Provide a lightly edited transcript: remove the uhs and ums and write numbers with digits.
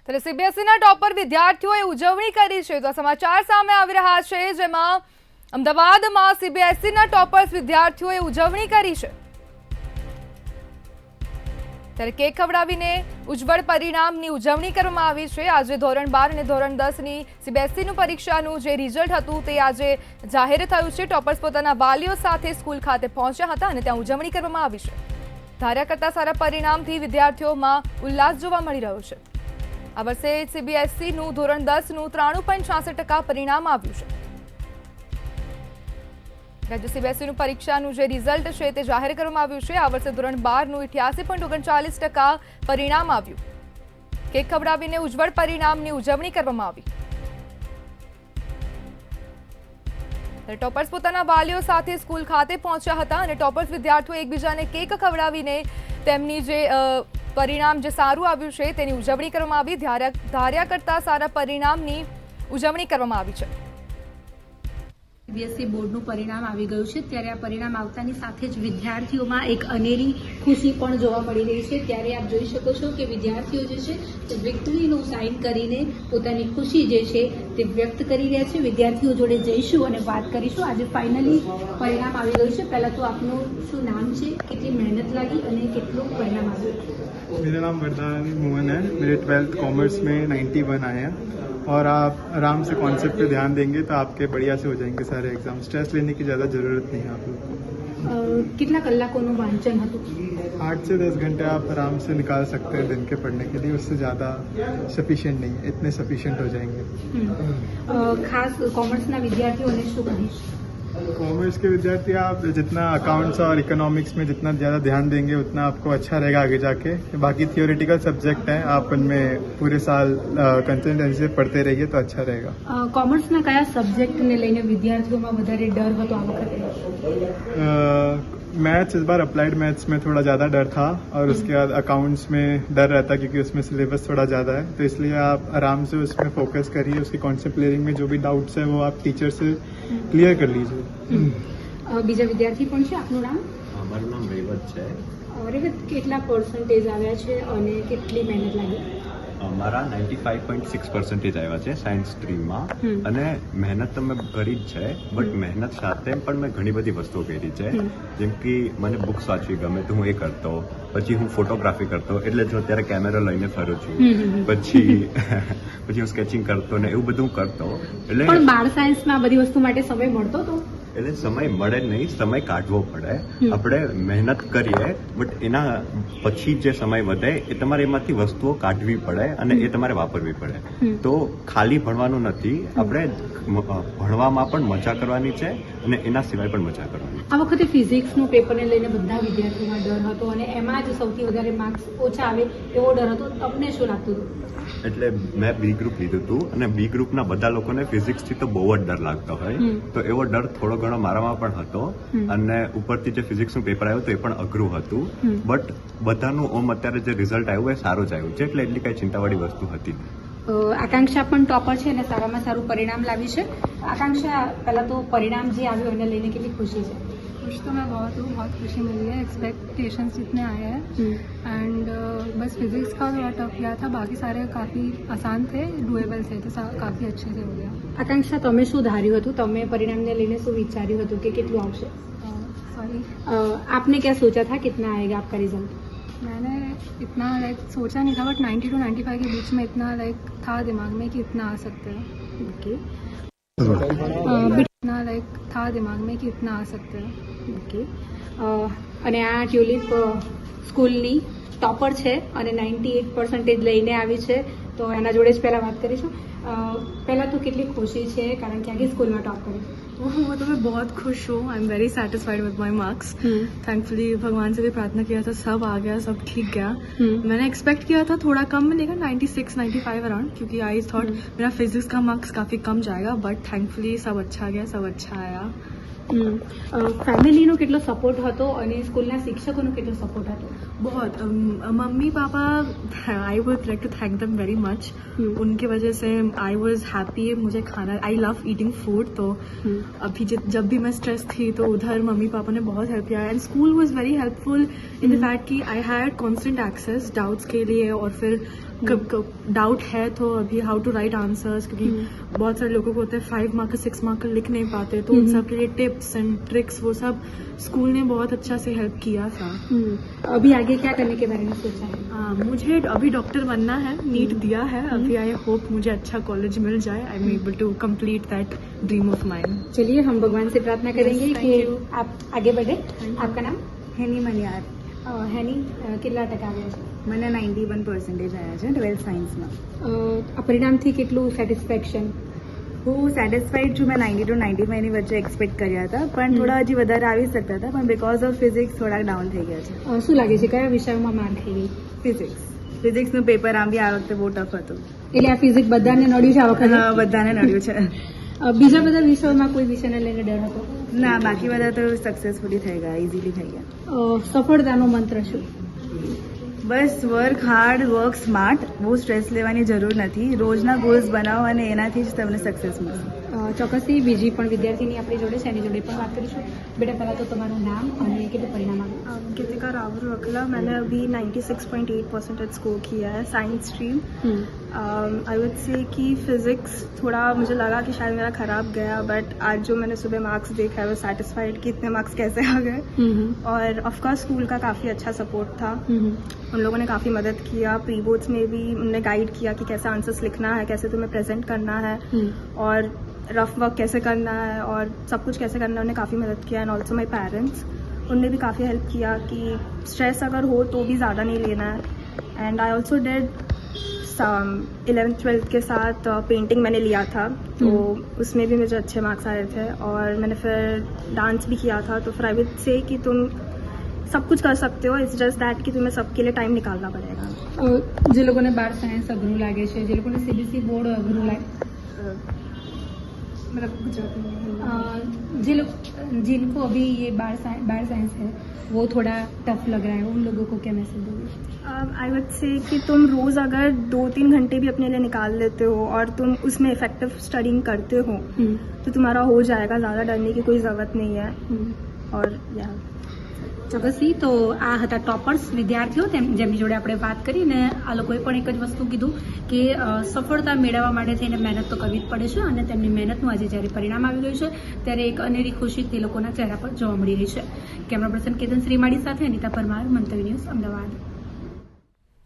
ત્યારે સીબીએસઈના ટોપર વિદ્યાર્થીઓએ ઉજવણી કરી છે. તો સમાચાર સામે આવી રહ્યા છે, જેમાં અમદાવાદમાં સીબીએસઈના ટોપર્સ વિદ્યાર્થીઓએ ઉજવણી કરી છે. ત્યારે કેક ખવડાવીને ઉજ્જવળ પરિણામની ઉજવણી કરવામાં આવી છે. આજે ધોરણ 12 અને ધોરણ 10ની સીબીએસઈનું પરીક્ષાનું જે રિઝલ્ટ હતું તે આજે જાહેર થયું છે. ટોપર્સ પોતાના વાલીઓ સાથે સ્કૂલ ખાતે પહોંચ્યા હતા અને ત્યાં ઉજવણી કરવામાં આવી છે. ધાર્યા કરતા સારા પરિણામથી વિદ્યાર્થીઓમાં ઉલ્લાસ જોવા મળી રહ્યો છે. આ વર્ષે સીબીએસઈનું ધોરણ 10નું 93.66% પરિણામ આવ્યું છે. રાજ્ય સીબીએસઈનું પરીક્ષાનું જે રિઝલ્ટ છે તે જાહેર કરવામાં આવ્યું છે. આ વર્ષે ધોરણ 12નું 88.39% પરિણામ આવ્યું. કેક ખવડાવીને ઉજ્જવળ પરિણામની ઉજવણી કરવામાં આવી. ટોપર્સ પોતાના વાલીઓ સાથે સ્કૂલ ખાતે પહોંચ્યા હતા અને ટોપર્સ વિદ્યાર્થીઓ એકબીજાને કેક ખવડાવીને તેમની જે પરિણામ જે સારું આવ્યું છે તેની ઉજવણી કરવામાં આવી. ધાર્યા કરતા સારા પરિણામની ઉજવણી કરવામાં આવી છે. સીબીએસઈ બોર્ડનું પરિણામ આવી ગયું છે. ત્યારે આ પરિણામ આવતાની સાથે જ વિદ્યાર્થીઓમાં એક અનેરી ખુશી પણ જોવા મળી રહી છે. ત્યારે આપ જોઈ શકો છો કે વિદ્યાર્થીઓ જે છે તે વિક્ટરીનું સાઇન કરીને પોતાની ખુશી જે છે તે વ્યક્ત કરી રહ્યા છે. વિદ્યાર્થીઓ જોડે જઈશું અને વાત કરીશું. આજે ફાઇનલી પરિણામ આવી ગયું છે. પહેલાં તો આપનું શું નામ છે, કેટલી મહેનત લાગી અને કેટલું પરિણામ આવ્યું? मेरा नाम वरदान मोहन है. मेरे 12th कॉमर्स में 91 आए हैं और आप आराम से कॉन्सेप्ट पे ध्यान देंगे तो आपके बढ़िया से हो जाएंगे सारे एग्जाम. स्ट्रेस लेने की ज़्यादा ज़रूरत नहीं है आप लोग को. કેટલા કલાકોનું વાંચન હતું? 8 से 10 घंटे आप आराम से निकाल सकते हैं दिन के पढ़ने के लिए. उससे ज़्यादा सफिशिएंट नहीं है, इतने सफिशिएंट हो जाएंगे. ખાસ કોમર્સના વિદ્યાર્થીઓને શું કહીશ? कॉमर्स के विद्यार्थी आप जितना अकाउंट्स और इकोनॉमिक्स में जितना ज़्यादा ध्यान देंगे उतना आपको अच्छा रहेगा आगे जाके. बाकी थियोरेटिकल सब्जेक्ट हैं, आप उनमें पूरे साल कंसिस्टेंसी से पढ़ते रहिए तो अच्छा रहेगा. કોમર્સના કયા સબ્જેક્ટને લઈને વિદ્યાર્થીઓમાં વધારે ડર હતો આ વખતે? मैथ्स इस बार अप्लाइड मैथ्स में थोड़ा ज़्यादा डर था और उसके बाद अकाउंट्स में डर रहता क्योंकि उसमें सिलेबस थोड़ा ज़्यादा है. तो इसलिए आप आराम से उसमें फोकस करिए. उसकी कॉन्सेप्ट क्लियरिंग में जो भी डाउट्स है वो आप टीचर से क्लियर कर लीजिए. બીજા વિદ્યાર્થી પણ છે. આપનું નામ? મારું નામ રેવત છે. રેવત, કેટલા પર્સન્ટેજ આવ્યા છે અને કેટલી મહેનત લાગી? મારા 95.6% આવ્યા છે સાયન્સ સ્ટ્રીમમાં. અને મહેનત તો મેં કરી જ છે, બટ મહેનત સાથે પણ મેં ઘણી બધી વસ્તુઓ કરી છે. જેમ કે મને બુક્સ વાંચવી ગમે તો હું એ કરતો, પછી હું ફોટોગ્રાફી કરતો, એટલે જો અત્યારે કેમેરો લઈને ફરું છું. પછી હું સ્કેચિંગ કરતો ને એવું બધું કરતો. એટલે પણ બાર સાયન્સમાં બધી વસ્તુ માટે સમય મળતો હતો? એટલે સમય મળે નહીં, સમય કાઢવો પડે. આપણે મહેનત કરીએ બટ એના પછી જે સમય વધે એ તમારે એમાંથી વસ્તુઓ કાઢવી પડે અને એ તમારે વાપરવી પડે. તો ખાલી ભણવાનું નથી, આપણે ભણવામાં પણ મજા કરવાની છે અને એના સિવાય પણ મજા કરવાની. આ વખતે ફિઝિક્સનું પેપરને લઈને બધા વિદ્યાર્થીઓમાં ડર હતો અને એમાં જ સૌથી વધારે માર્ક્સ ઓછા આવે એવો ડર હતો. તમને શું લાગતું હતું? એટલે મેં બી ગ્રુપ લીધું હતું અને બી ગ્રુપના બધા લોકોને ફિઝિક્સથી તો બહુ જ ડર લાગતો હોય. તો એવો ડર થોડો ઘણો મારામાં પણ હતો. અને ઉપરથી જે ફિઝિક્સનું પેપર આવ્યું તો એ પણ અઘરું હતું. બટ બધાનું ઓમ અત્યારે જે રિઝલ્ટ આવ્યું એ સારું જ આવ્યું છે, એટલે એટલી કઈ ચિંતાવાળી વસ્તુ હતી નહીં. આકાંક્ષા પણ ટોપર છે અને સારામાં સારું પરિણામ લાવી છે. આકાંક્ષા, પહેલા તો પરિણામ જે આવ્યું એને લઈને કેટલી ખુશી છે? खुश तो मैं बहुत खुशी मिली है. एक्सपेक्टेशंस जितने आए हैं एंड बस फिजिक्स का थोड़ा टफ किया था, बाकी सारे काफ़ी आसान थे, डुएबल थे, तो काफ़ी अच्छे से हो गया. આકાંક્ષા, તમે શું ધાર્યું હતું? તમે પરિણામને લઈને શું વિચાર્યું હતું કે કેટલું આવશે? सॉरी, आपने क्या सोचा था कितना आएगा आपका रिजल्ट? मैंने इतना सोचा नहीं था, बट 90 to 95 के बीच में इतना था दिमाग में कि इतना आ सकते हैं. ओके. था दिमाग में कि इतना आ सकते हैं. ઓકે. અને આ ટ્યુલિપ સ્કૂલની ટોપર છે અને 98% લઈને આવી છે. તો એના જોડે જ પહેલાં વાત કરીશું. પહેલાં તો કેટલી ખુશી છે કારણ કે આખી સ્કૂલમાં ટોપ કરી? मतलब मैं बहुत खुश हूँ. I am very satisfied with my marks. Thankfully भगवान से भी प्रार्थना किया था, सब आ गया, सब ठीक गया. मैंने एक्सपेक्ट किया था थोड़ा कम मिलेगा, 96 95 अराउंड, क्योंकि आई थॉट मेरा फिजिक्स का मार्क्स काफ़ी कम जाएगा. बट थैंकफुली सब अच्छा गया, सब अच्छा आया. ફેમિલીનો કેટલો સપોર્ટ હતો અને સ્કૂલના શિક્ષકોનો કેટલો સપોર્ટ હતો? बहुत. Mummy papa, I would like to thank them very much. उनकी वजह से आई वॉज हैप्पी. मुझे खाना, आई लव ईटिंग फूड. तो अभी जब भी मैं स्ट्रेस थी तो उधर मम्मी पापा ने बहुत हेल्प किया. And school was very helpful in the fact कि I had constant access doubts के लिए और फिर डाउट है तो अभी हाउ टू राइट आंसर्स, क्योंकि बहुत सारे लोगों को होते हैं 5 मार्कर 6 मार्कर लिख नहीं पाते, तो उन सब के लिए टिप्स एंड ट्रिक्स वो सब स्कूल ने बहुत अच्छा से हेल्प किया था। अभी आगे क्या करने के बारे में सोचा है? मुझे अभी डॉक्टर बनना है, नीट दिया है अभी। आई होप मुझे अच्छा कॉलेज मिल जाए, I am able to complete that dream of mind. चलिए हम भगवान से प्रार्थना करेंगे Yes, thank कि you. आप आगे बढ़े। आपका नाम? હેની મનિયાર હેની કેટલા ટકા આવ્યા છે? મને 91% આવ્યા છે 12th સાયન્સમાં. આ પરિણામથી કેટલું સેટિસ્ફેક્શન? હું સેટિસ્ફાઈડ છું. મેં 90 to 95 ની વચ્ચે એક્સપેક્ટ કર્યા હતા, પણ થોડા હજી વધારે આવી શકતા હતા, પણ બિકોઝ ઓફ ફિઝિક્સ થોડાક ડાઉન થઈ ગયા છે. શું લાગે છે કયા વિષયમાં માર્ક થઈ ગઈ? ફિઝિક્સનું પેપર આમ બી આ વખતે બહુ ટફ હતું. એટલે આ ફિઝિક્સ બધાને નડ્યું છે આ વખતે? બધાને નડ્યું છે. બીજા બધા વિષયોમાં કોઈ વિષયને લઈને ડર હતો? ના, બાકી બધા તો સક્સેસફુલી થઈ ગયા, ઇઝીલી થઈ ગયા. સફળતાનો મંત્ર શું? બસ વર્ક હાર્ડ, વર્ક સ્માર્ટ. બહુ સ્ટ્રેસ લેવાની જરૂર નથી. રોજના ગોલ્સ બનાવો અને એનાથી જ તમને સક્સેસ મળશે. ચોક્કસથી બીજી પણ વિદ્યાર્થીની આપણી જોડે છે, એની જોડે પણ વાત કરીશું. બેટા પહેલાં તો તમારું નામ અને કેટલું પરિણામ આવ્યું? गीतिका रावल रखला, मैंने अभी 96.8% स्कोर किया है science stream. I would say कि फिजिक्स थोड़ा मुझे लगा कि शायद मेरा खराब गया, बट आज जो मैंने सुबह मार्क्स देखा है वो सेटिस्फाइड कि इतने मार्क्स कैसे आ गए। और ऑफकोर्स स्कूल का काफ़ी अच्छा सपोर्ट था, उन लोगों ने काफ़ी मदद किया। प्री बोर्ड्स में भी उन्होंने गाइड किया कि कैसे आंसर्स लिखना है, कैसे तुम्हें प्रेजेंट करना है और रफ वर्क कैसे करना है और सब कुछ कैसे करना है, उन्होंने काफ़ी मदद किया। एंड ऑल्सो माई पेरेंट्स, उनने भी काफ़ी हेल्प किया कि स्ट्रेस अगर हो तो भी ज़्यादा नहीं लेना है। And I also did 11th 12th के साथ पेंटिंग मैंने लिया था, तो उसमें भी मुझे अच्छे मार्क्स आए थे। और मैंने फिर डांस भी किया था, तो फिर आई वुड से कि तुम सब कुछ कर सकते हो, इट्स जस्ट दैट कि तुम्हें सबके लिए टाइम निकालना पड़ेगा। જે લોકોને 12 સાયન્સ અઘરું લાગે છે, જે લોકોને સીબીએસઈ બોર્ડ અઘરું લાગે, मतलब गुजराती में जे लोग जिनको अभी ये 12 साइंस है वो थोड़ा टफ लग रहा है, उन लोगों को क्या मैसेज दोगे? आई वुड से कि तुम रोज़ अगर 2-3 घंटे भी अपने लिए निकाल लेते हो और तुम उसमें इफेक्टिव स्टडिंग करते हो तो तुम्हारा हो जाएगा, ज़्यादा डरने की कोई ज़रूरत नहीं है। और या ચોક્કસથી તો આ હતા ટોપર્સ વિદ્યાર્થીઓ, જેમની જોડે આપણે વાત કરી ને આ લોકોએ પણ એક જ વસ્તુ કીધું કે સફળતા મેળવવા માટે થઈને મહેનત તો કરવી જ પડે છે, અને તેમની મહેનતનું આજે જ્યારે પરિણામ આવી ગયું છે ત્યારે એક અનેરી ખુશી તે લોકોના ચહેરા પર જોવા મળી રહી છે. કેમેરા પર્સન કેતન શ્રીમાળી સાથે અનિતા પરમાર, મંતવ્ય ન્યૂઝ, અમદાવાદ.